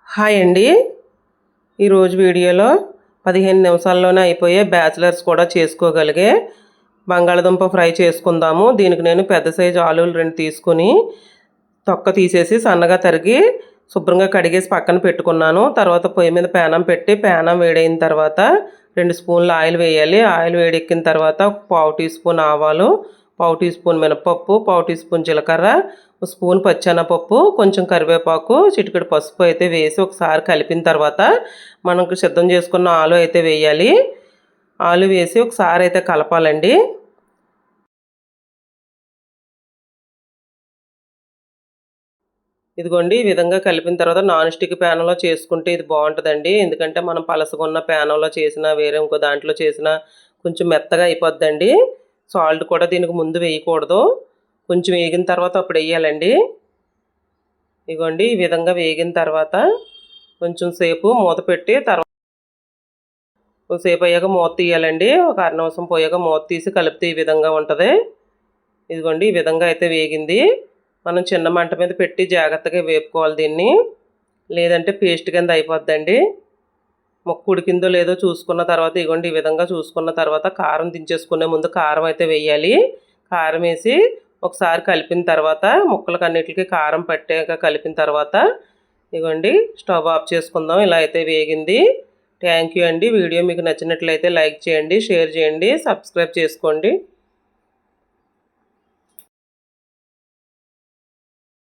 Hi అండి. ఈరోజు వీడియోలో 15 నిమిషాల్లోనే అయిపోయే బ్యాచిలర్స్ కూడా చేసుకోగలిగే బంగాళదుంప ఫ్రై చేసుకుందాము. దీనికి నేను పెద్ద సైజు ఆలులు 2 తీసుకుని తొక్క తీసేసి సన్నగా తరిగి శుభ్రంగా కడిగేసి పక్కన పెట్టుకున్నాను. తర్వాత పొయ్యి మీద పేనం పెట్టి పేనం వేడైన తర్వాత 2 స్పూన్ల ఆయిల్ వేయాలి. ఆయిల్ వేడెక్కిన తర్వాత ఒక పావు టీ స్పూన్ ఆవాలు, పావు టీ స్పూన్ మినపప్పు, పావు టీ స్పూన్ జీలకర్ర, ఒక స్పూన్ పచ్చెనపప్పు, కొంచెం కరివేపాకు, చిటికెడు పసుపు అయితే వేసి ఒకసారి కలిపిన తర్వాత మనకు సిద్ధం చేసుకున్న ఆలు అయితే వేయాలి. ఆలు వేసి ఒకసారి అయితే కలపాలండి. ఇదిగోండి ఈ విధంగా కలిపిన తర్వాత నాన్ స్టిక్ ప్యాన్లో చేసుకుంటే ఇది బాగుంటుందండి. ఎందుకంటే మనం పలసగున్న ప్యాన్లో చేసినా వేరే ఇంకో దాంట్లో చేసినా కొంచెం మెత్తగా అయిపోద్దండి. సాల్ట్ కూడా దీనికి ముందు వేయకూడదు, కొంచెం వేగిన తర్వాత అప్పుడు వేయాలండి. ఇదిగోండి ఈ విధంగా వేగిన తర్వాత కొంచెం సేపు మూత పెట్టి తర్వాత సేపు అయ్యాక మూత తీయాలండి. ఒక అర నిమిషం పోయాక మూత తీసి కలిపితే ఈ విధంగా ఉంటుంది. ఇదిగోండి ఈ విధంగా అయితే వేగింది. మనం చిన్న మంట మీద పెట్టి జాగ్రత్తగా వేపుకోవాలి దీన్ని, లేదంటే పేస్ట్ కింద అయిపోద్దండి. మొక్క ఉడికిందో లేదో చూసుకున్న తర్వాత ఇదిగోండి ఈ విధంగా చూసుకున్న తర్వాత కారం దించేసుకునే ముందు కారం అయితే వేయాలి. కారం వేసి ఒకసారి కలిపిన తర్వాత ముక్కలకి అన్నిటికీ కారం పట్టాక కలిపిన తర్వాత ఇదిగోండి స్టవ్ ఆఫ్ చేసుకుందాం. ఇలా అయితే వేగింది. థ్యాంక్ యూ అండి. వీడియో మీకు నచ్చినట్లయితే లైక్ చేయండి, షేర్ చేయండి, సబ్స్క్రైబ్ చేసుకోండి.